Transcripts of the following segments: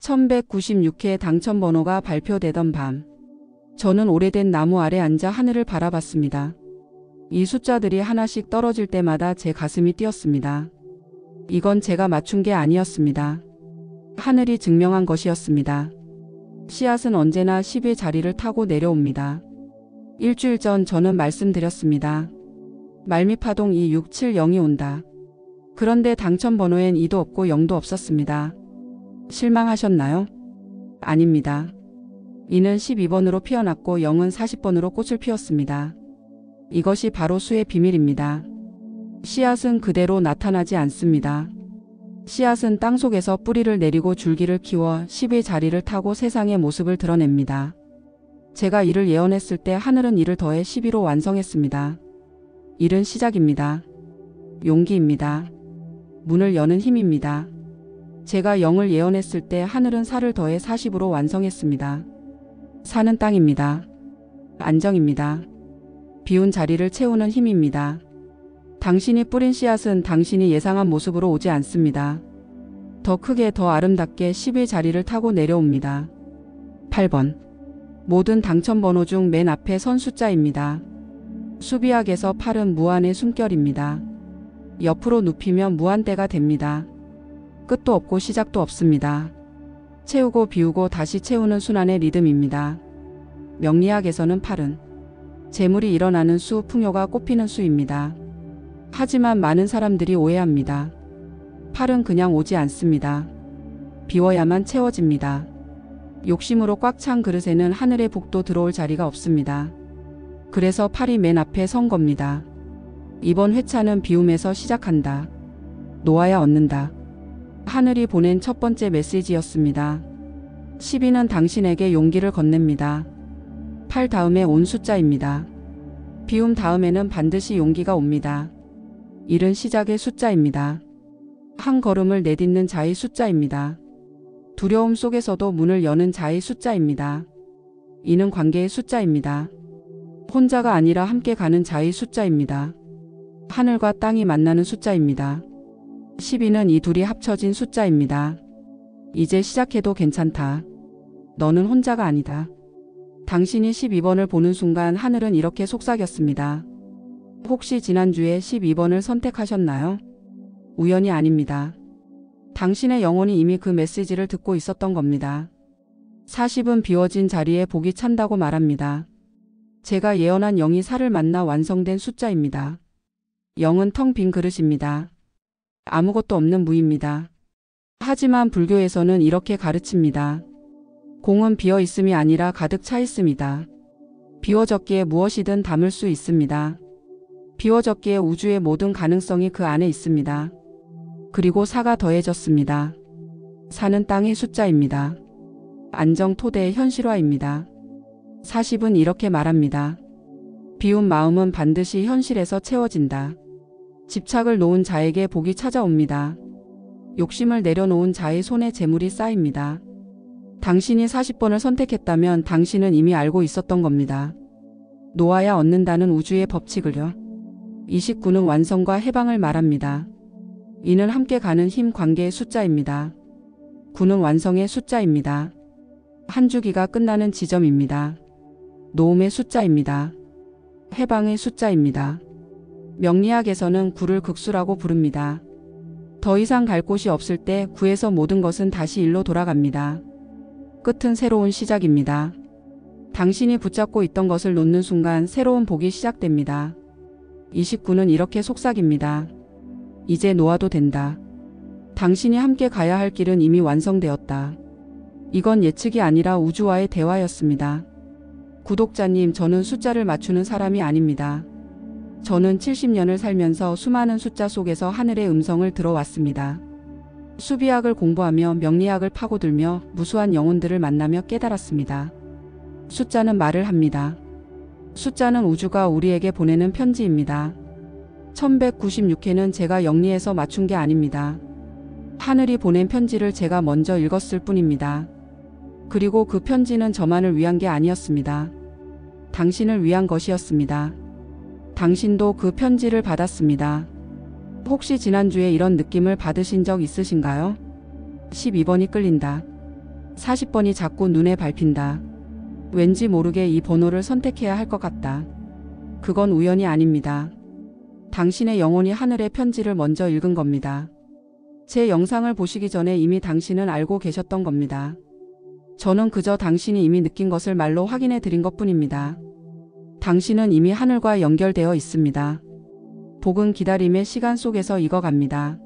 1196회 당첨번호가 발표되던 밤, 저는 오래된 나무 아래 앉아 하늘을 바라봤습니다. 이 숫자들이 하나씩 떨어질 때마다 제 가슴이 뛰었습니다. 이건 제가 맞춘 게 아니었습니다. 하늘이 증명한 것이었습니다. 씨앗은 언제나 10의 자리를 타고 내려옵니다. 일주일 전 저는 말씀드렸습니다. 말미파동 2670이 온다. 그런데 당첨번호엔 2도 없고 0도 없었습니다. 실망하셨나요? 아닙니다. 2는 12번으로 피어났고 0은 40번으로 꽃을 피웠습니다. 이것이 바로 수의 비밀입니다. 씨앗은 그대로 나타나지 않습니다. 씨앗은 땅속에서 뿌리를 내리고 줄기를 키워 10의 자리를 타고 세상의 모습을 드러냅니다. 제가 이를 예언했을 때 하늘은 이를 더해 12로 완성했습니다. 일은 시작입니다. 용기입니다. 문을 여는 힘입니다. 제가 0을 예언했을 때 하늘은 4를 더해 40으로 완성했습니다. 4는 땅입니다. 안정입니다. 비운 자리를 채우는 힘입니다. 당신이 뿌린 씨앗은 당신이 예상한 모습으로 오지 않습니다. 더 크게 더 아름답게 10의 자리를 타고 내려옵니다. 8번. 모든 당첨번호 중 맨 앞에 선 숫자입니다. 수비학에서 8은 무한의 숨결입니다. 옆으로 눕히면 무한대가 됩니다. 끝도 없고 시작도 없습니다. 채우고 비우고 다시 채우는 순환의 리듬입니다. 명리학에서는 8은 재물이 일어나는 수, 풍요가 꽃피는 수입니다. 하지만 많은 사람들이 오해합니다. 8은 그냥 오지 않습니다. 비워야만 채워집니다. 욕심으로 꽉 찬 그릇에는 하늘의 복도 들어올 자리가 없습니다. 그래서 8이 맨 앞에 선 겁니다. 이번 회차는 비움에서 시작한다. 놓아야 얻는다. 하늘이 보낸 첫 번째 메시지였습니다. 12는 당신에게 용기를 건넵니다. 8 다음에 온 숫자입니다. 비움 다음에는 반드시 용기가 옵니다. 1은 시작의 숫자입니다. 한 걸음을 내딛는 자의 숫자입니다. 두려움 속에서도 문을 여는 자의 숫자입니다. 2는 관계의 숫자입니다. 혼자가 아니라 함께 가는 자의 숫자입니다. 하늘과 땅이 만나는 숫자입니다. 12는 이 둘이 합쳐진 숫자입니다. 이제 시작해도 괜찮다. 너는 혼자가 아니다. 당신이 12번을 보는 순간 하늘은 이렇게 속삭였습니다. 혹시 지난주에 12번을 선택하셨나요? 우연이 아닙니다. 당신의 영혼이 이미 그 메시지를 듣고 있었던 겁니다. 40은 비워진 자리에 복이 찬다고 말합니다. 제가 예언한 0이 4를 만나 완성된 숫자입니다. 0은 텅 빈 그릇입니다. 아무것도 없는 무입니다. 하지만 불교에서는 이렇게 가르칩니다. 공은 비어 있음이 아니라 가득 차 있습니다. 비워졌기에 무엇이든 담을 수 있습니다. 비워졌기에 우주의 모든 가능성이 그 안에 있습니다. 그리고 4가 더해졌습니다. 4는 땅의 숫자입니다. 안정 토대의 현실화입니다. 40은 이렇게 말합니다. 비운 마음은 반드시 현실에서 채워진다. 집착을 놓은 자에게 복이 찾아옵니다. 욕심을 내려놓은 자의 손에 재물이 쌓입니다. 당신이 40번을 선택했다면 당신은 이미 알고 있었던 겁니다. 놓아야 얻는다는 우주의 법칙을요. 29는 완성과 해방을 말합니다. 2는 함께 가는 힘, 관계의 숫자입니다. 9는 완성의 숫자입니다. 한 주기가 끝나는 지점입니다. 노음의 숫자입니다. 해방의 숫자입니다. 명리학에서는 9를 극수라고 부릅니다. 더 이상 갈 곳이 없을 때 9에서 모든 것은 다시 1로 돌아갑니다. 끝은 새로운 시작입니다. 당신이 붙잡고 있던 것을 놓는 순간 새로운 복이 시작됩니다. 29는 이렇게 속삭입니다. 이제 놓아도 된다. 당신이 함께 가야 할 길은 이미 완성되었다. 이건 예측이 아니라 우주와의 대화였습니다. 구독자님, 저는 숫자를 맞추는 사람이 아닙니다. 저는 70년을 살면서 수많은 숫자 속에서 하늘의 음성을 들어왔습니다. 수비학을 공부하며 명리학을 파고들며 무수한 영혼들을 만나며 깨달았습니다. 숫자는 말을 합니다. 숫자는 우주가 우리에게 보내는 편지입니다. 1196회는 제가 영리해서 맞춘 게 아닙니다. 하늘이 보낸 편지를 제가 먼저 읽었을 뿐입니다. 그리고 그 편지는 저만을 위한 게 아니었습니다. 당신을 위한 것이었습니다. 당신도 그 편지를 받았습니다. 혹시 지난주에 이런 느낌을 받으신 적 있으신가요? 12번이 끌린다. 40번이 자꾸 눈에 밟힌다. 왠지 모르게 이 번호를 선택해야 할 것 같다. 그건 우연이 아닙니다. 당신의 영혼이 하늘의 편지를 먼저 읽은 겁니다. 제 영상을 보시기 전에 이미 당신은 알고 계셨던 겁니다. 저는 그저 당신이 이미 느낀 것을 말로 확인해 드린 것뿐입니다. 당신은 이미 하늘과 연결되어 있습니다. 복은 기다림의 시간 속에서 익어갑니다.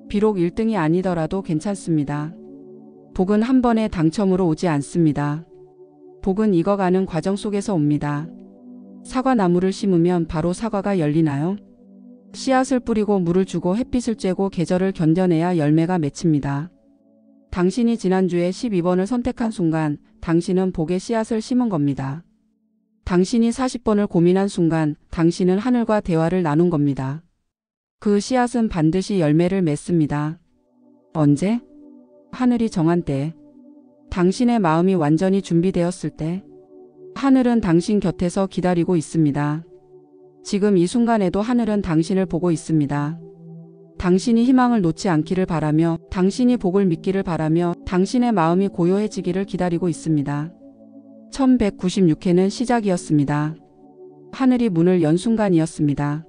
비록 1등이 아니더라도 괜찮습니다. 복은 한 번의 당첨으로 오지 않습니다. 복은 익어가는 과정 속에서 옵니다. 사과나무를 심으면 바로 사과가 열리나요? 씨앗을 뿌리고 물을 주고 햇빛을 쬐고 계절을 견뎌내야 열매가 맺힙니다. 당신이 지난주에 12번을 선택한 순간 당신은 복의 씨앗을 심은 겁니다. 당신이 40번을 고민한 순간 당신은 하늘과 대화를 나눈 겁니다. 그 씨앗은 반드시 열매를 맺습니다. 언제? 하늘이 정한 때. 당신의 마음이 완전히 준비되었을 때. 하늘은 당신 곁에서 기다리고 있습니다. 지금 이 순간에도 하늘은 당신을 보고 있습니다. 당신이 희망을 놓지 않기를 바라며 당신이 복을 믿기를 바라며 당신의 마음이 고요해지기를 기다리고 있습니다. 1196회는 시작이었습니다. 하늘이 문을 연 순간이었습니다.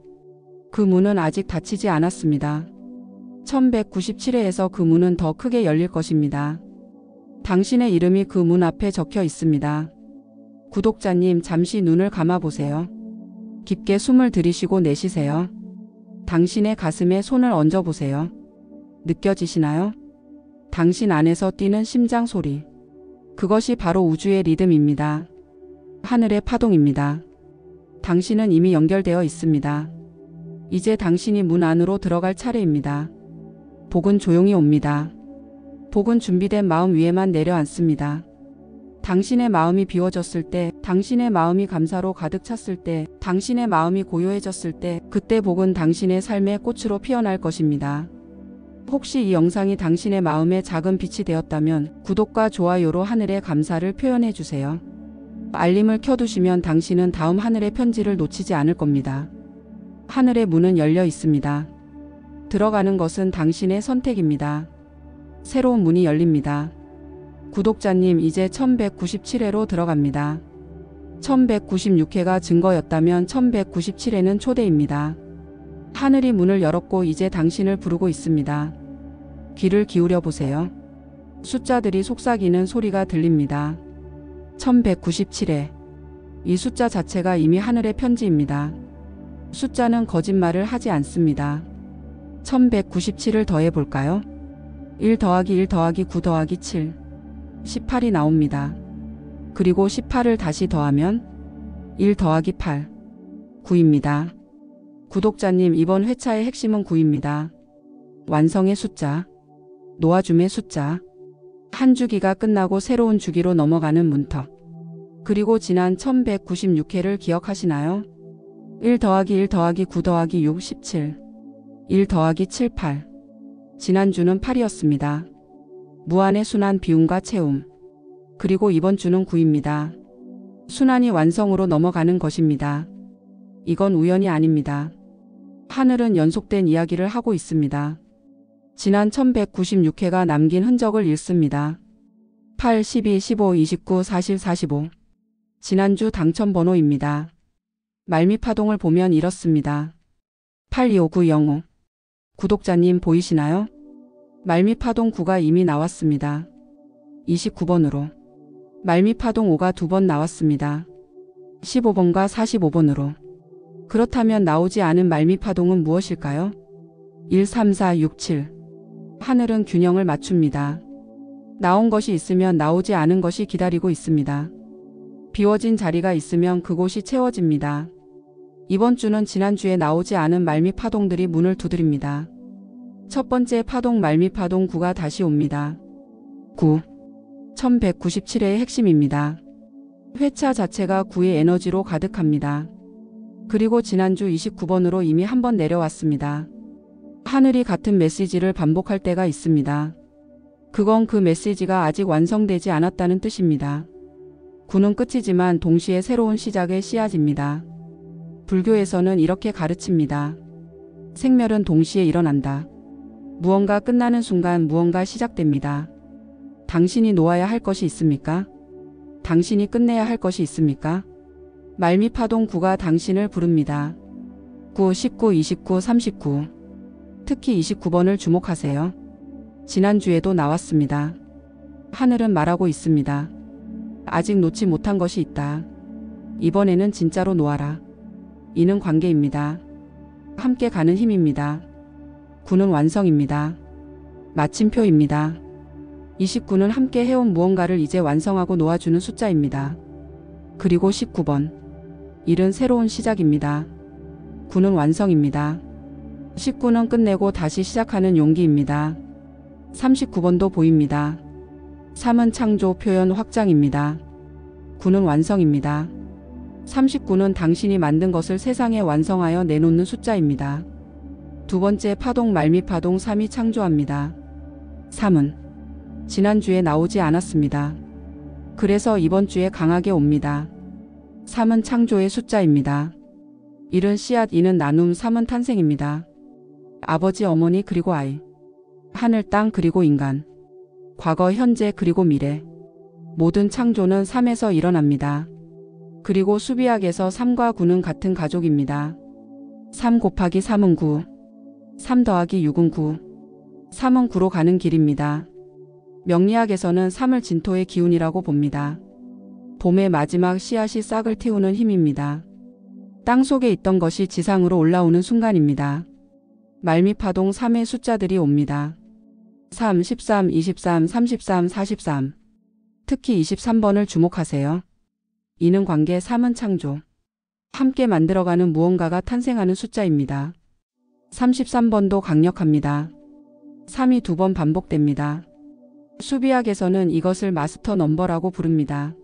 그 문은 아직 닫히지 않았습니다. 1197회에서 그 문은 더 크게 열릴 것입니다. 당신의 이름이 그 문 앞에 적혀 있습니다. 구독자님, 잠시 눈을 감아보세요. 깊게 숨을 들이쉬고 내쉬세요. 당신의 가슴에 손을 얹어보세요. 느껴지시나요? 당신 안에서 뛰는 심장 소리. 그것이 바로 우주의 리듬입니다. 하늘의 파동입니다. 당신은 이미 연결되어 있습니다. 이제 당신이 문 안으로 들어갈 차례입니다. 복은 조용히 옵니다. 복은 준비된 마음 위에만 내려앉습니다. 당신의 마음이 비워졌을 때, 당신의 마음이 감사로 가득 찼을 때, 당신의 마음이 고요해졌을 때, 그때 복은 당신의 삶의 꽃으로 피어날 것입니다. 혹시 이 영상이 당신의 마음에 작은 빛이 되었다면 구독과 좋아요로 하늘의 감사를 표현해 주세요. 알림을 켜두시면 당신은 다음 하늘의 편지를 놓치지 않을 겁니다. 하늘의 문은 열려 있습니다. 들어가는 것은 당신의 선택입니다. 새로운 문이 열립니다. 구독자님, 이제 1197회로 들어갑니다. 1196회가 증거였다면 1197회는 초대입니다. 하늘이 문을 열었고 이제 당신을 부르고 있습니다. 귀를 기울여 보세요. 숫자들이 속삭이는 소리가 들립니다. 1197회. 이 숫자 자체가 이미 하늘의 편지입니다. 숫자는 거짓말을 하지 않습니다. 1197을 더해볼까요? 1 더하기 1 더하기 9 더하기 7. 18이 나옵니다. 그리고 18을 다시 더하면 1 더하기 8. 9입니다. 구독자님, 이번 회차의 핵심은 9입니다. 완성의 숫자, 놓아줌의 숫자, 한 주기가 끝나고 새로운 주기로 넘어가는 문턱. 그리고 지난 1196회를 기억하시나요? 1 더하기 1 더하기 9 더하기 6, 17. 1 더하기 7, 8. 지난주는 8이었습니다. 무한의 순환, 비움과 채움. 그리고 이번 주는 9입니다. 순환이 완성으로 넘어가는 것입니다. 이건 우연이 아닙니다. 하늘은 연속된 이야기를 하고 있습니다. 지난 1196회가 남긴 흔적을 읽습니다. 8, 12, 15, 29, 40, 45. 지난주 당첨번호입니다. 말미파동을 보면 이렇습니다. 825905. 구독자님, 보이시나요? 말미파동 9가 이미 나왔습니다. 29번으로. 말미파동 5가 2번 나왔습니다. 15번과 45번으로. 그렇다면 나오지 않은 말미파동은 무엇일까요? 1, 3, 4, 6, 7. 하늘은 균형을 맞춥니다. 나온 것이 있으면 나오지 않은 것이 기다리고 있습니다. 비워진 자리가 있으면 그곳이 채워집니다. 이번 주는 지난주에 나오지 않은 말미파동들이 문을 두드립니다. 첫 번째 파동, 말미파동 9가 다시 옵니다. 9. 1197회의 핵심입니다. 회차 자체가 9의 에너지로 가득합니다. 그리고 지난주 29번으로 이미 한 번 내려왔습니다. 하늘이 같은 메시지를 반복할 때가 있습니다. 그건 그 메시지가 아직 완성되지 않았다는 뜻입니다. 9는 끝이지만 동시에 새로운 시작의 씨앗입니다. 불교에서는 이렇게 가르칩니다. 생멸은 동시에 일어난다. 무언가 끝나는 순간 무언가 시작됩니다. 당신이 놓아야 할 것이 있습니까? 당신이 끝내야 할 것이 있습니까? 말미파동 9가 당신을 부릅니다. 9, 19, 29, 39. 특히 29번을 주목하세요. 지난주에도 나왔습니다. 하늘은 말하고 있습니다. 아직 놓지 못한 것이 있다. 이번에는 진짜로 놓아라. 이는 관계입니다. 함께 가는 힘입니다. 9는 완성입니다. 마침표입니다. 29는 함께 해온 무언가를 이제 완성하고 놓아주는 숫자입니다. 그리고 19번. 일은 새로운 시작입니다. 9는 완성입니다. 19는 끝내고 다시 시작하는 용기입니다. 39번도 보입니다. 3은 창조, 표현, 확장입니다. 9는 완성입니다. 39는 당신이 만든 것을 세상에 완성하여 내놓는 숫자입니다. 두 번째 파동 말미파동 3이 창조합니다. 3은 지난주에 나오지 않았습니다. 그래서 이번 주에 강하게 옵니다. 3은 창조의 숫자입니다. 1은 씨앗, 2는 나눔, 3은 탄생입니다. 아버지, 어머니 그리고 아이. 하늘, 땅 그리고 인간. 과거, 현재 그리고 미래. 모든 창조는 3에서 일어납니다. 그리고 수비학에서 3과 9는 같은 가족입니다. 3 곱하기 3은 9. 3 더하기 6은 9. 3은 9로 가는 길입니다. 명리학에서는 3을 진토의 기운이라고 봅니다. 봄의 마지막 씨앗이 싹을 틔우는 힘입니다. 땅 속에 있던 것이 지상으로 올라오는 순간입니다. 말미파동 3의 숫자들이 옵니다. 3, 13, 23, 33, 43. 특히 23번을 주목하세요. 이는 관계, 3은 창조. 함께 만들어가는 무언가가 탄생하는 숫자입니다. 33번도 강력합니다. 3이 2번 반복됩니다. 수비학에서는 이것을 마스터 넘버라고 부릅니다.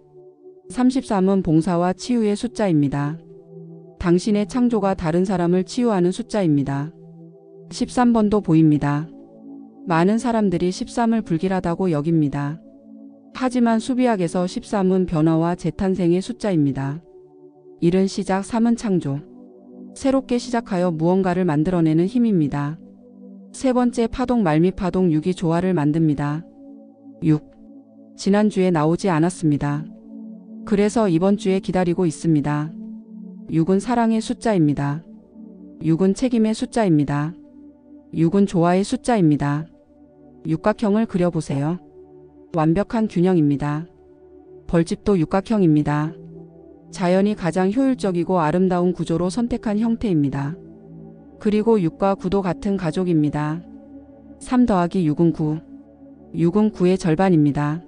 33은 봉사와 치유의 숫자입니다. 당신의 창조가 다른 사람을 치유하는 숫자입니다. 13번도 보입니다. 많은 사람들이 13을 불길하다고 여깁니다. 하지만 수비학에서 13은 변화와 재탄생의 숫자입니다. 1은 시작, 3은 창조. 새롭게 시작하여 무언가를 만들어내는 힘입니다. 세 번째 파동 말미파동 6이 조화를 만듭니다. 6. 지난주에 나오지 않았습니다. 그래서 이번 주에 기다리고 있습니다. 6은 사랑의 숫자입니다. 6은 책임의 숫자입니다. 6은 조화의 숫자입니다. 육각형을 그려보세요. 완벽한 균형입니다. 벌집도 육각형입니다. 자연이 가장 효율적이고 아름다운 구조로 선택한 형태입니다. 그리고 6과 9도 같은 가족입니다. 3 더하기 6은 9. 6은 9의 절반입니다.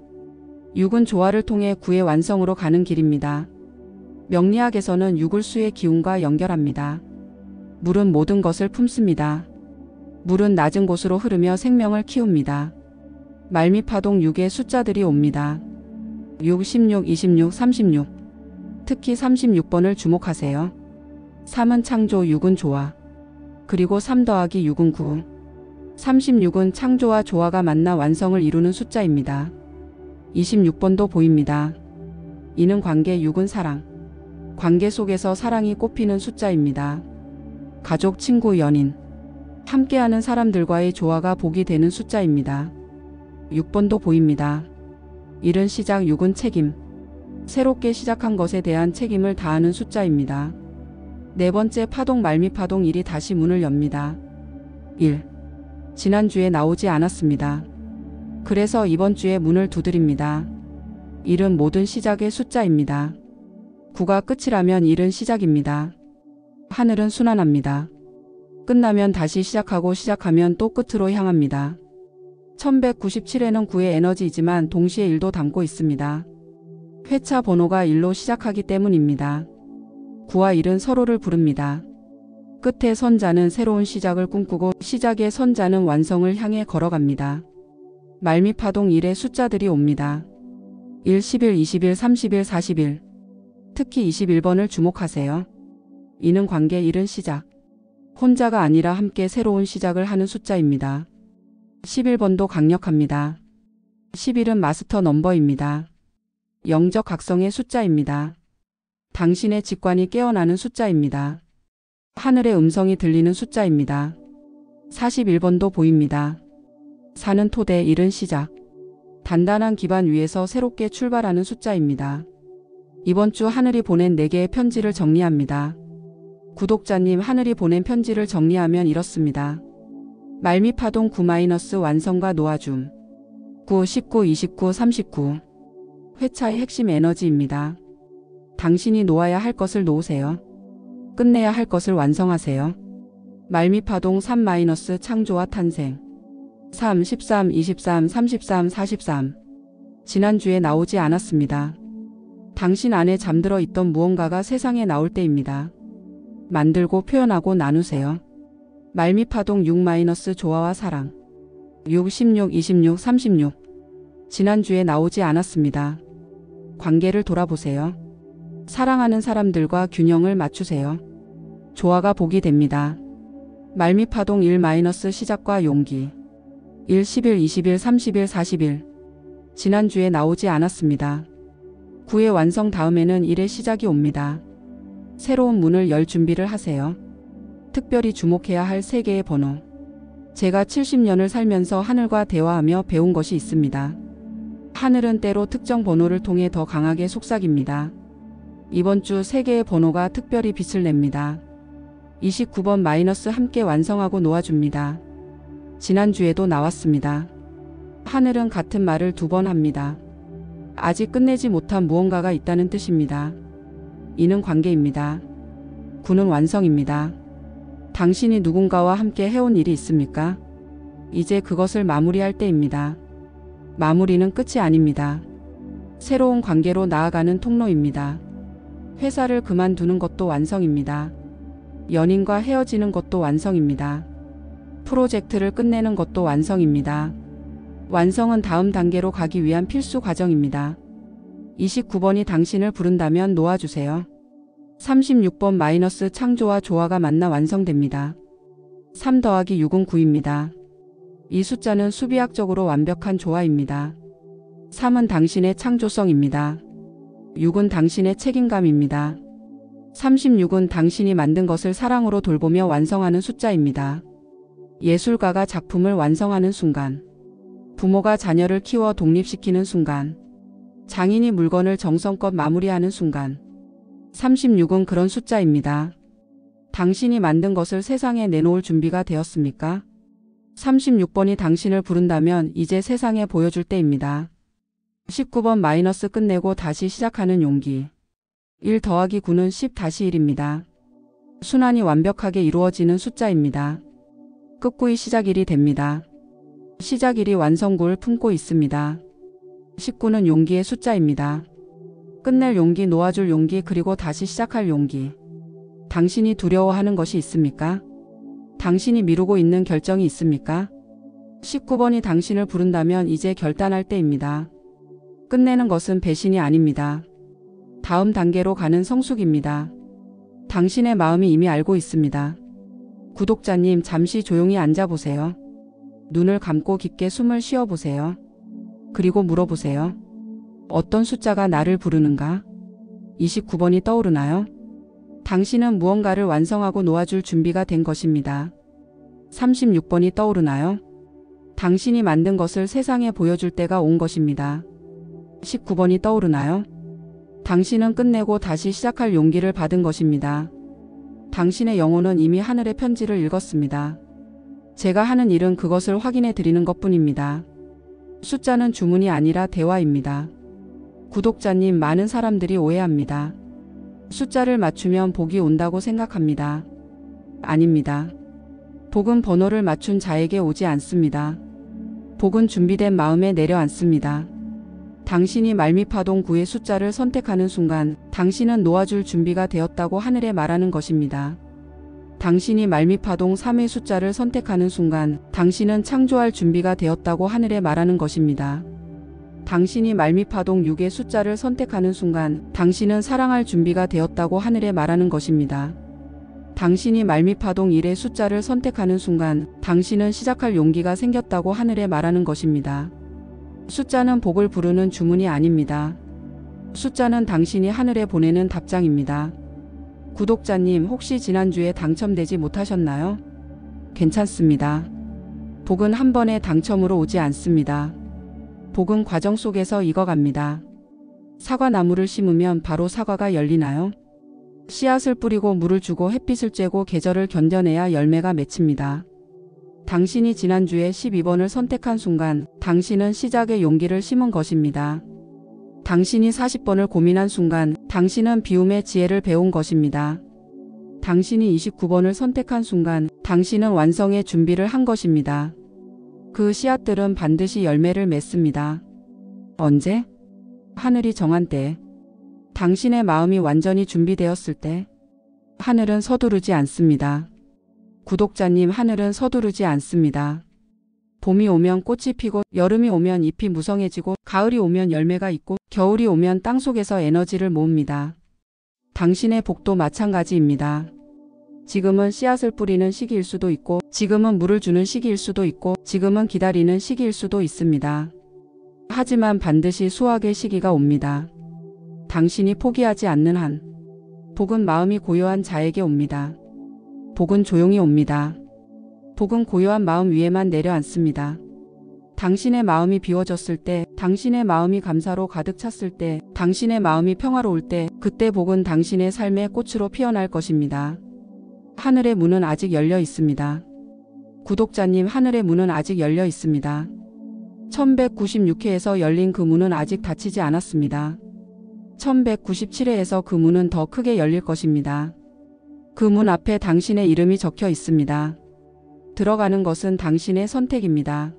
6은 조화를 통해 9의 완성으로 가는 길입니다. 명리학에서는 6을 수의 기운과 연결합니다. 물은 모든 것을 품습니다. 물은 낮은 곳으로 흐르며 생명을 키웁니다. 말미파동 6의 숫자들이 옵니다. 6, 16, 26, 36. 특히 36번을 주목하세요. 3은 창조, 6은 조화. 그리고 3 더하기 6은 9. 36은 창조와 조화가 만나 완성을 이루는 숫자입니다. 26번도 보입니다. 이는 관계, 6은 사랑. 관계 속에서 사랑이 꽃피는 숫자입니다. 가족, 친구, 연인. 함께하는 사람들과의 조화가 복이 되는 숫자입니다. 6번도 보입니다. 1은 시작, 6은 책임. 새롭게 시작한 것에 대한 책임을 다하는 숫자입니다. 네 번째 파동 말미파동 1이 다시 문을 엽니다. 1. 지난주에 나오지 않았습니다. 그래서 이번 주에 문을 두드립니다. 1은 모든 시작의 숫자입니다. 9가 끝이라면 1은 시작입니다. 하늘은 순환합니다. 끝나면 다시 시작하고 시작하면 또 끝으로 향합니다. 1197에는 9의 에너지이지만 동시에 1도 담고 있습니다. 회차 번호가 1로 시작하기 때문입니다. 9와 1은 서로를 부릅니다. 끝의 선자는 새로운 시작을 꿈꾸고 시작의 선자는 완성을 향해 걸어갑니다. 말미파동 1의 숫자들이 옵니다. 1, 11, 21, 31, 41. 특히 21번을 주목하세요. 이는 관계, 1은 시작. 혼자가 아니라 함께 새로운 시작을 하는 숫자입니다. 11번도 강력합니다. 11은 마스터 넘버입니다. 영적 각성의 숫자입니다. 당신의 직관이 깨어나는 숫자입니다. 하늘의 음성이 들리는 숫자입니다. 41번도 보입니다. 4는 토대, 1은 시작. 단단한 기반 위에서 새롭게 출발하는 숫자입니다. 이번 주 하늘이 보낸 4개의 편지를 정리합니다. 구독자님, 하늘이 보낸 편지를 정리하면 이렇습니다. 말미파동 9- 완성과 놓아줌. 9, 19, 29, 39. 회차의 핵심 에너지입니다. 당신이 놓아야 할 것을 놓으세요. 끝내야 할 것을 완성하세요. 말미파동 3- 창조와 탄생. 3, 13, 23, 33, 43. 지난주에 나오지 않았습니다. 당신 안에 잠들어 있던 무언가가 세상에 나올 때입니다. 만들고 표현하고 나누세요. 말미파동 6- 조화와 사랑. 6, 16, 26, 36. 지난주에 나오지 않았습니다. 관계를 돌아보세요. 사랑하는 사람들과 균형을 맞추세요. 조화가 복이 됩니다. 말미파동 1- 시작과 용기. 1, 11, 21, 31, 41. 지난주에 나오지 않았습니다. 9의 완성 다음에는 1의 시작이 옵니다. 새로운 문을 열 준비를 하세요. 특별히 주목해야 할 3개의 번호. 제가 70년을 살면서 하늘과 대화하며 배운 것이 있습니다. 하늘은 때로 특정 번호를 통해 더 강하게 속삭입니다. 이번 주 3개의 번호가 특별히 빛을 냅니다. 29번- 함께 완성하고 놓아줍니다. 지난주에도 나왔습니다. 하늘은 같은 말을 2번 합니다. 아직 끝내지 못한 무언가가 있다는 뜻입니다. 이는 관계입니다. 9는 완성입니다. 당신이 누군가와 함께 해온 일이 있습니까? 이제 그것을 마무리할 때입니다. 마무리는 끝이 아닙니다. 새로운 관계로 나아가는 통로입니다. 회사를 그만두는 것도 완성입니다. 연인과 헤어지는 것도 완성입니다. 프로젝트를 끝내는 것도 완성입니다. 완성은 다음 단계로 가기 위한 필수 과정입니다. 29번이 당신을 부른다면 놓아주세요. 36번- 창조와 조화가 만나 완성됩니다. 3 더하기 6은 9입니다. 이 숫자는 수비학적으로 완벽한 조화입니다. 3은 당신의 창조성입니다. 6은 당신의 책임감입니다. 36은 당신이 만든 것을 사랑으로 돌보며 완성하는 숫자입니다. 예술가가 작품을 완성하는 순간, 부모가 자녀를 키워 독립시키는 순간, 장인이 물건을 정성껏 마무리하는 순간, 36은 그런 숫자입니다. 당신이 만든 것을 세상에 내놓을 준비가 되었습니까? 36번이 당신을 부른다면 이제 세상에 보여줄 때입니다. 19번- 끝내고 다시 시작하는 용기. 1 더하기 9는 10-1입니다. 순환이 완벽하게 이루어지는 숫자입니다. 끝구이 시작일이 됩니다. 시작일이 완성구를 품고 있습니다. 19는 용기의 숫자입니다. 끝낼 용기, 놓아줄 용기, 그리고 다시 시작할 용기. 당신이 두려워하는 것이 있습니까? 당신이 미루고 있는 결정이 있습니까? 19번이 당신을 부른다면 이제 결단할 때입니다. 끝내는 것은 배신이 아닙니다. 다음 단계로 가는 성숙입니다. 당신의 마음이 이미 알고 있습니다. 구독자님, 잠시 조용히 앉아보세요. 눈을 감고 깊게 숨을 쉬어보세요. 그리고 물어보세요. 어떤 숫자가 나를 부르는가? 29번이 떠오르나요? 당신은 무언가를 완성하고 놓아줄 준비가 된 것입니다. 36번이 떠오르나요? 당신이 만든 것을 세상에 보여줄 때가 온 것입니다. 19번이 떠오르나요? 당신은 끝내고 다시 시작할 용기를 받은 것입니다. 당신의 영혼은 이미 하늘의 편지를 읽었습니다. 제가 하는 일은 그것을 확인해 드리는 것뿐입니다. 숫자는 주문이 아니라 대화입니다. 구독자님, 많은 사람들이 오해합니다. 숫자를 맞추면 복이 온다고 생각합니다. 아닙니다. 복은 번호를 맞춘 자에게 오지 않습니다. 복은 준비된 마음에 내려앉습니다. 당신이 말미파동 9의 숫자를 선택하는 순간 당신은 놓아줄 준비가 되었다고 하늘에 말하는 것입니다. 당신이 말미파동 3의 숫자를 선택하는 순간 당신은 창조할 준비가 되었다고 하늘에 말하는 것입니다. 당신이 말미파동 6의 숫자를 선택하는 순간 당신은 사랑할 준비가 되었다고 하늘에 말하는 것입니다. 당신이 말미파동 1의 숫자를 선택하는 순간 당신은 시작할 용기가 생겼다고 하늘에 말하는 것입니다. 숫자는 복을 부르는 주문이 아닙니다. 숫자는 당신이 하늘에 보내는 답장입니다. 구독자님, 혹시 지난주에 당첨되지 못하셨나요? 괜찮습니다. 복은 한 번의 당첨으로 오지 않습니다. 복은 과정 속에서 익어갑니다. 사과나무를 심으면 바로 사과가 열리나요? 씨앗을 뿌리고 물을 주고 햇빛을 쬐고 계절을 견뎌내야 열매가 맺힙니다. 당신이 지난주에 12번을 선택한 순간 당신은 시작의 용기를 심은 것입니다. 당신이 40번을 고민한 순간 당신은 비움의 지혜를 배운 것입니다. 당신이 29번을 선택한 순간 당신은 완성의 준비를 한 것입니다. 그 씨앗들은 반드시 열매를 맺습니다. 언제? 하늘이 정한 때. 당신의 마음이 완전히 준비되었을 때. 하늘은 서두르지 않습니다. 구독자님, 하늘은 서두르지 않습니다. 봄이 오면 꽃이 피고, 여름이 오면 잎이 무성해지고, 가을이 오면 열매가 있고, 겨울이 오면 땅속에서 에너지를 모읍니다. 당신의 복도 마찬가지입니다. 지금은 씨앗을 뿌리는 시기일 수도 있고, 지금은 물을 주는 시기일 수도 있고, 지금은 기다리는 시기일 수도 있습니다. 하지만 반드시 수확의 시기가 옵니다. 당신이 포기하지 않는 한. 복은 마음이 고요한 자에게 옵니다. 복은 조용히 옵니다. 복은 고요한 마음 위에만 내려앉습니다. 당신의 마음이 비워졌을 때, 당신의 마음이 감사로 가득 찼을 때, 당신의 마음이 평화로울 때, 그때 복은 당신의 삶의 꽃으로 피어날 것입니다. 하늘의 문은 아직 열려 있습니다. 구독자님, 하늘의 문은 아직 열려 있습니다. 1196회에서 열린 그 문은 아직 닫히지 않았습니다. 1197회에서 그 문은 더 크게 열릴 것입니다. 그 문 앞에 당신의 이름이 적혀 있습니다. 들어가는 것은 당신의 선택입니다.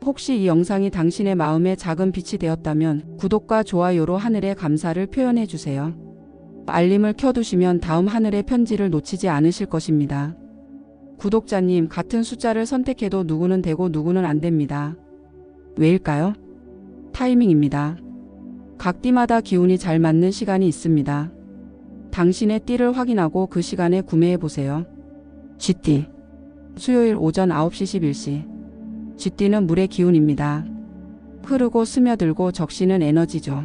혹시 이 영상이 당신의 마음에 작은 빛이 되었다면 구독과 좋아요로 하늘의 감사를 표현해 주세요. 알림을 켜두시면 다음 하늘의 편지를 놓치지 않으실 것입니다. 구독자님, 같은 숫자를 선택해도 누구는 되고 누구는 안 됩니다. 왜일까요? 타이밍입니다. 각 띠마다 기운이 잘 맞는 시간이 있습니다. 당신의 띠를 확인하고 그 시간에 구매해 보세요. 쥐띠. 수요일 오전 9시 11시. 쥐띠는 물의 기운입니다. 흐르고 스며들고 적시는 에너지죠.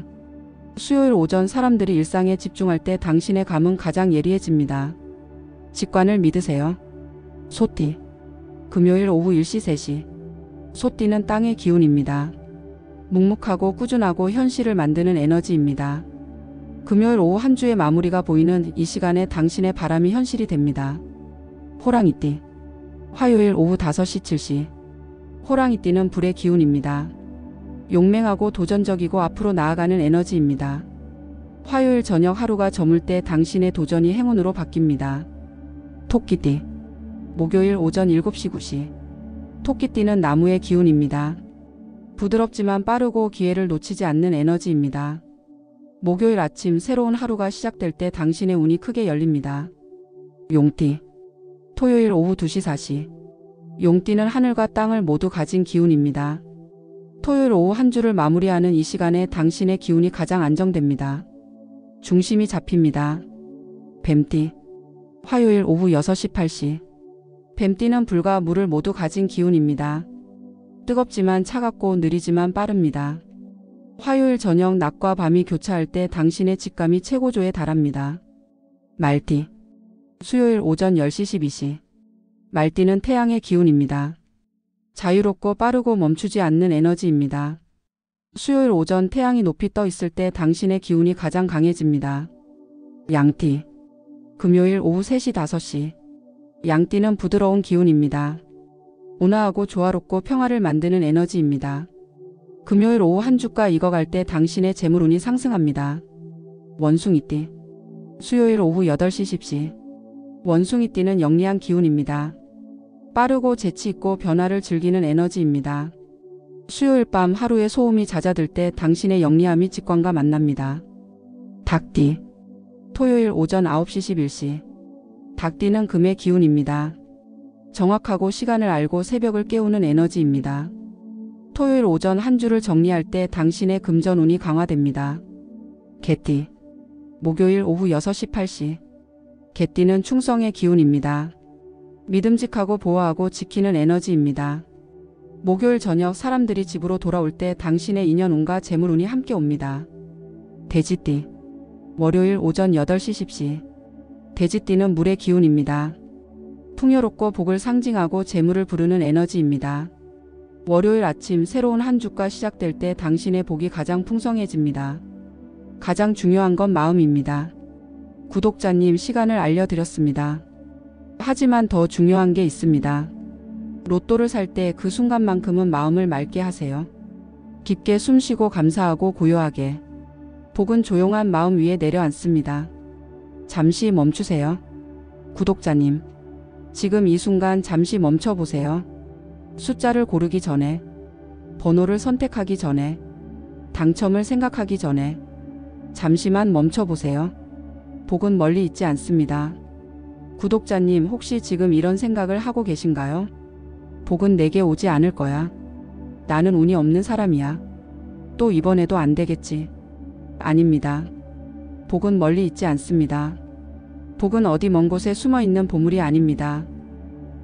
수요일 오전 사람들이 일상에 집중할 때 당신의 감은 가장 예리해집니다. 직관을 믿으세요. 소띠. 금요일 오후 1시 3시. 소띠는 땅의 기운입니다. 묵묵하고 꾸준하고 현실을 만드는 에너지입니다. 금요일 오후 한 주의 마무리가 보이는 이 시간에 당신의 바람이 현실이 됩니다. 호랑이띠. 화요일 오후 5시 7시. 호랑이띠는 불의 기운입니다. 용맹하고 도전적이고 앞으로 나아가는 에너지입니다. 화요일 저녁 하루가 저물 때 당신의 도전이 행운으로 바뀝니다. 토끼띠. 목요일 오전 7시 9시. 토끼띠는 나무의 기운입니다. 부드럽지만 빠르고 기회를 놓치지 않는 에너지입니다. 목요일 아침 새로운 하루가 시작될 때 당신의 운이 크게 열립니다. 용띠. 토요일 오후 2시 4시. 용띠는 하늘과 땅을 모두 가진 기운입니다. 토요일 오후 한 주를 마무리하는 이 시간에 당신의 기운이 가장 안정됩니다. 중심이 잡힙니다. 뱀띠. 화요일 오후 6시 8시. 뱀띠는 불과 물을 모두 가진 기운입니다. 뜨겁지만 차갑고 느리지만 빠릅니다. 화요일 저녁 낮과 밤이 교차할 때 당신의 직감이 최고조에 달합니다. 말띠. 수요일 오전 10시 12시. 말띠는 태양의 기운입니다. 자유롭고 빠르고 멈추지 않는 에너지입니다. 수요일 오전 태양이 높이 떠 있을 때 당신의 기운이 가장 강해집니다. 양띠. 금요일 오후 3시 5시. 양띠는 부드러운 기운입니다. 온화하고 조화롭고 평화를 만드는 에너지입니다. 금요일 오후 한 주가 익어갈 때 당신의 재물운이 상승합니다. 원숭이띠. 수요일 오후 8시 10시. 원숭이띠는 영리한 기운입니다. 빠르고 재치있고 변화를 즐기는 에너지입니다. 수요일 밤 하루의 소음이 잦아들 때 당신의 영리함이 직관과 만납니다. 닭띠. 토요일 오전 9시 11시. 닭띠는 금의 기운입니다. 정확하고 시간을 알고 새벽을 깨우는 에너지입니다. 토요일 오전 한 주를 정리할 때 당신의 금전운이 강화됩니다. 개띠. 목요일 오후 6시 8시. 개띠는 충성의 기운입니다. 믿음직하고 보호하고 지키는 에너지입니다. 목요일 저녁 사람들이 집으로 돌아올 때 당신의 인연운과 재물운이 함께 옵니다. 돼지띠. 월요일 오전 8시 10시. 돼지띠는 물의 기운입니다. 풍요롭고 복을 상징하고 재물을 부르는 에너지입니다. 월요일 아침 새로운 한 주가 시작될 때 당신의 복이 가장 풍성해집니다. 가장 중요한 건 마음입니다. 구독자님, 시간을 알려드렸습니다. 하지만 더 중요한 게 있습니다. 로또를 살 때 그 순간만큼은 마음을 맑게 하세요. 깊게 숨쉬고 감사하고 고요하게. 복은 조용한 마음 위에 내려앉습니다. 잠시 멈추세요. 구독자님, 지금 이 순간 잠시 멈춰보세요. 숫자를 고르기 전에, 번호를 선택하기 전에, 당첨을 생각하기 전에 잠시만 멈춰보세요. 복은 멀리 있지 않습니다. 구독자님, 혹시 지금 이런 생각을 하고 계신가요? 복은 내게 오지 않을 거야. 나는 운이 없는 사람이야. 또 이번에도 안 되겠지. 아닙니다. 복은 멀리 있지 않습니다. 복은 어디 먼 곳에 숨어 있는 보물이 아닙니다.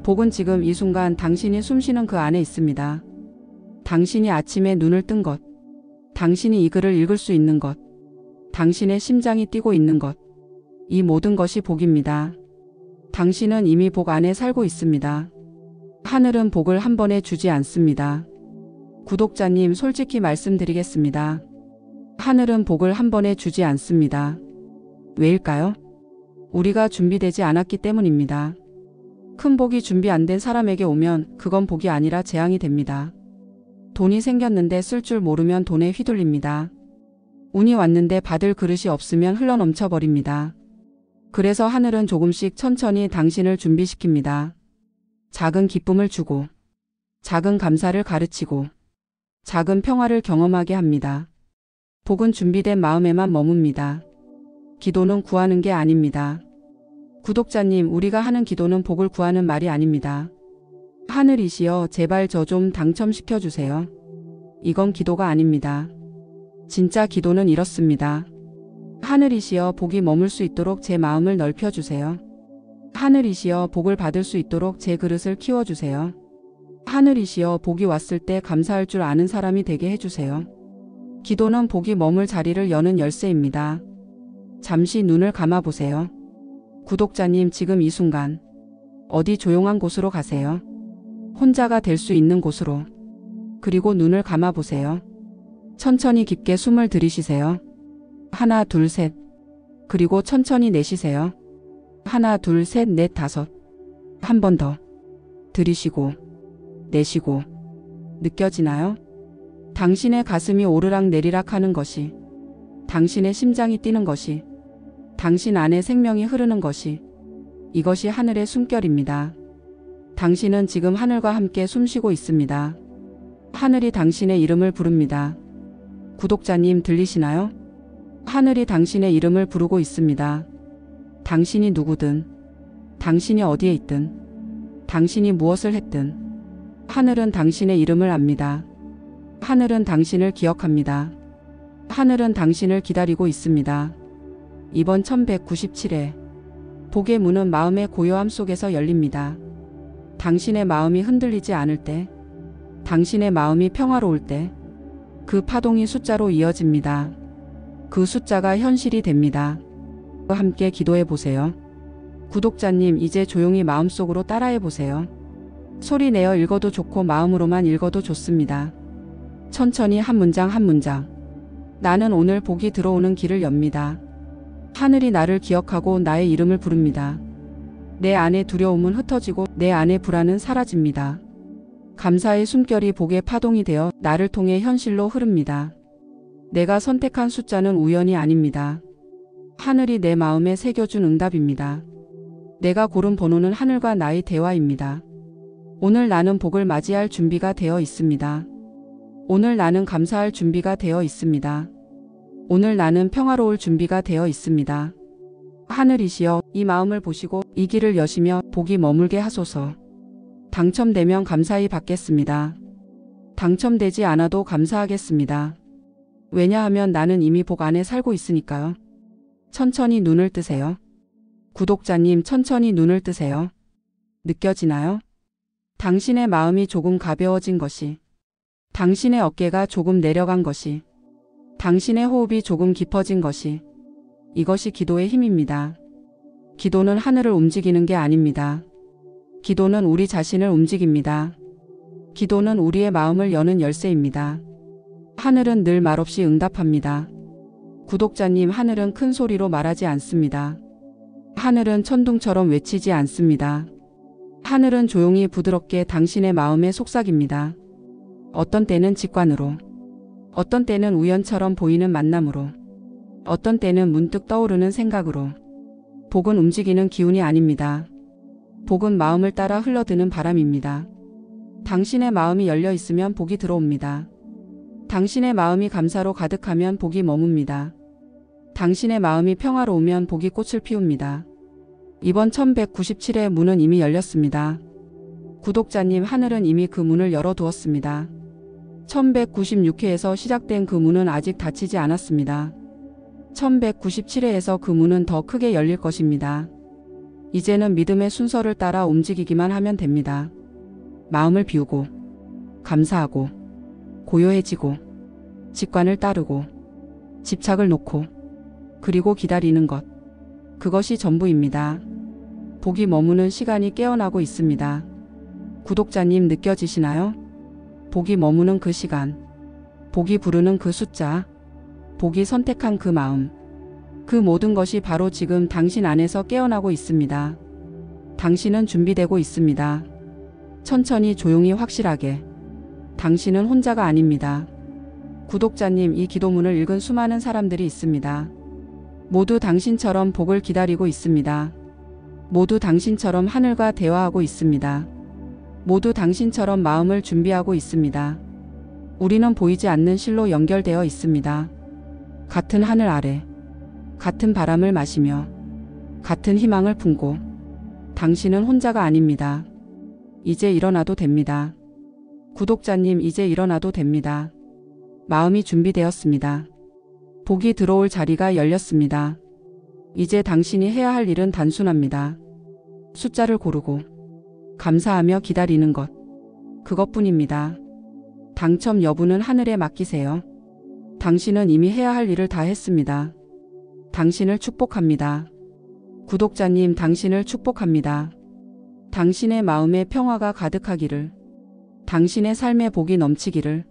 복은 지금 이 순간 당신이 숨쉬는 그 안에 있습니다. 당신이 아침에 눈을 뜬 것, 당신이 이 글을 읽을 수 있는 것, 당신의 심장이 뛰고 있는 것, 이 모든 것이 복입니다. 당신은 이미 복 안에 살고 있습니다. 하늘은 복을 한 번에 주지 않습니다. 구독자님, 솔직히 말씀드리겠습니다. 하늘은 복을 한 번에 주지 않습니다. 왜일까요? 우리가 준비되지 않았기 때문입니다. 큰 복이 준비 안 된 사람에게 오면 그건 복이 아니라 재앙이 됩니다. 돈이 생겼는데 쓸 줄 모르면 돈에 휘둘립니다. 운이 왔는데 받을 그릇이 없으면 흘러넘쳐 버립니다. 그래서 하늘은 조금씩 천천히 당신을 준비시킵니다. 작은 기쁨을 주고, 작은 감사를 가르치고, 작은 평화를 경험하게 합니다. 복은 준비된 마음에만 머뭅니다. 기도는 구하는 게 아닙니다. 구독자님, 우리가 하는 기도는 복을 구하는 말이 아닙니다. 하늘이시여, 제발 저 좀 당첨시켜 주세요. 이건 기도가 아닙니다. 진짜 기도는 이렇습니다. 하늘이시여, 복이 머물 수 있도록 제 마음을 넓혀주세요. 하늘이시여, 복을 받을 수 있도록 제 그릇을 키워주세요. 하늘이시여, 복이 왔을 때 감사할 줄 아는 사람이 되게 해주세요. 기도는 복이 머물 자리를 여는 열쇠입니다. 잠시 눈을 감아보세요. 구독자님, 지금 이 순간 어디 조용한 곳으로 가세요. 혼자가 될 수 있는 곳으로. 그리고 눈을 감아보세요. 천천히 깊게 숨을 들이쉬세요. 하나, 둘, 셋. 그리고 천천히 내쉬세요. 하나, 둘, 셋, 넷, 다섯. 한 번 더. 들이쉬고, 내쉬고. 느껴지나요? 당신의 가슴이 오르락 내리락 하는 것이, 당신의 심장이 뛰는 것이, 당신 안에 생명이 흐르는 것이, 이것이 하늘의 숨결입니다. 당신은 지금 하늘과 함께 숨쉬고 있습니다. 하늘이 당신의 이름을 부릅니다. 구독자님, 들리시나요? 하늘이 당신의 이름을 부르고 있습니다. 당신이 누구든, 당신이 어디에 있든, 당신이 무엇을 했든, 하늘은 당신의 이름을 압니다. 하늘은 당신을 기억합니다. 하늘은 당신을 기다리고 있습니다. 이번 1197회 복의 문은 마음의 고요함 속에서 열립니다. 당신의 마음이 흔들리지 않을 때, 당신의 마음이 평화로울 때, 그 파동이 숫자로 이어집니다. 그 숫자가 현실이 됩니다. 함께 기도해 보세요. 구독자님, 이제 조용히 마음속으로 따라해 보세요. 소리 내어 읽어도 좋고 마음으로만 읽어도 좋습니다. 천천히 한 문장 한 문장. 나는 오늘 복이 들어오는 길을 엽니다. 하늘이 나를 기억하고 나의 이름을 부릅니다. 내 안의 두려움은 흩어지고 내 안의 불안은 사라집니다. 감사의 숨결이 복의 파동이 되어 나를 통해 현실로 흐릅니다. 내가 선택한 숫자는 우연이 아닙니다. 하늘이 내 마음에 새겨준 응답입니다. 내가 고른 번호는 하늘과 나의 대화입니다. 오늘 나는 복을 맞이할 준비가 되어 있습니다. 오늘 나는 감사할 준비가 되어 있습니다. 오늘 나는 평화로울 준비가 되어 있습니다. 하늘이시여, 이 마음을 보시고 이 길을 여시며 복이 머물게 하소서. 당첨되면 감사히 받겠습니다. 당첨되지 않아도 감사하겠습니다. 왜냐하면 나는 이미 복 안에 살고 있으니까요. 천천히 눈을 뜨세요. 구독자님, 천천히 눈을 뜨세요. 느껴지나요? 당신의 마음이 조금 가벼워진 것이, 당신의 어깨가 조금 내려간 것이, 당신의 호흡이 조금 깊어진 것이, 이것이 기도의 힘입니다. 기도는 하늘을 움직이는 게 아닙니다. 기도는 우리 자신을 움직입니다. 기도는 우리의 마음을 여는 열쇠입니다. 하늘은 늘 말없이 응답합니다. 구독자님, 하늘은 큰 소리로 말하지 않습니다. 하늘은 천둥처럼 외치지 않습니다. 하늘은 조용히 부드럽게 당신의 마음에 속삭입니다. 어떤 때는 직관으로, 어떤 때는 우연처럼 보이는 만남으로, 어떤 때는 문득 떠오르는 생각으로. 복은 움직이는 기운이 아닙니다. 복은 마음을 따라 흘러드는 바람입니다. 당신의 마음이 열려 있으면 복이 들어옵니다. 당신의 마음이 감사로 가득하면 복이 머뭅니다. 당신의 마음이 평화로우면 복이 꽃을 피웁니다. 이번 1197회 문은 이미 열렸습니다. 구독자님, 하늘은 이미 그 문을 열어두었습니다. 1196회에서 시작된 그 문은 아직 닫히지 않았습니다. 1197회에서 그 문은 더 크게 열릴 것입니다. 이제는 믿음의 순서를 따라 움직이기만 하면 됩니다. 마음을 비우고, 감사하고, 고요해지고, 직관을 따르고, 집착을 놓고, 그리고 기다리는 것. 그것이 전부입니다. 복이 머무는 시간이 깨어나고 있습니다. 구독자님, 느껴지시나요? 복이 머무는 그 시간, 복이 부르는 그 숫자, 복이 선택한 그 마음. 그 모든 것이 바로 지금 당신 안에서 깨어나고 있습니다. 당신은 준비되고 있습니다. 천천히, 조용히, 확실하게. 당신은 혼자가 아닙니다. 구독자님, 이 기도문을 읽은 수많은 사람들이 있습니다. 모두 당신처럼 복을 기다리고 있습니다. 모두 당신처럼 하늘과 대화하고 있습니다. 모두 당신처럼 마음을 준비하고 있습니다. 우리는 보이지 않는 실로 연결되어 있습니다. 같은 하늘 아래, 같은 바람을 마시며, 같은 희망을 품고. 당신은 혼자가 아닙니다. 이제 일어나도 됩니다. 구독자님, 이제 일어나도 됩니다. 마음이 준비되었습니다. 복이 들어올 자리가 열렸습니다. 이제 당신이 해야 할 일은 단순합니다. 숫자를 고르고, 감사하며 기다리는 것. 그것뿐입니다. 당첨 여부는 하늘에 맡기세요. 당신은 이미 해야 할 일을 다 했습니다. 당신을 축복합니다. 구독자님, 당신을 축복합니다. 당신의 마음에 평화가 가득하기를, 당신의 삶에 복이 넘치기를,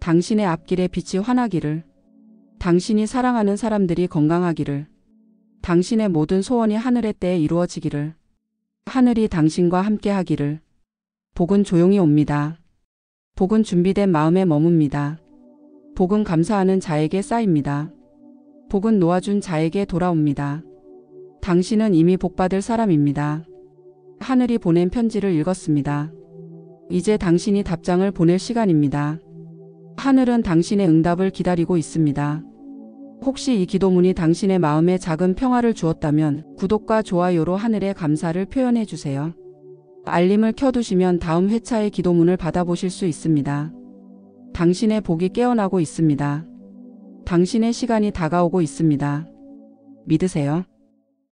당신의 앞길에 빛이 환하기를, 당신이 사랑하는 사람들이 건강하기를, 당신의 모든 소원이 하늘의 때에 이루어지기를, 하늘이 당신과 함께 하기를. 복은 조용히 옵니다. 복은 준비된 마음에 머뭅니다. 복은 감사하는 자에게 쌓입니다. 복은 놓아준 자에게 돌아옵니다. 당신은 이미 복받을 사람입니다. 하늘이 보낸 편지를 읽었습니다. 이제 당신이 답장을 보낼 시간입니다. 하늘은 당신의 응답을 기다리고 있습니다. 혹시 이 기도문이 당신의 마음에 작은 평화를 주었다면 구독과 좋아요로 하늘에 감사를 표현해 주세요. 알림을 켜두시면 다음 회차의 기도문을 받아보실 수 있습니다. 당신의 복이 깨어나고 있습니다. 당신의 시간이 다가오고 있습니다. 믿으세요.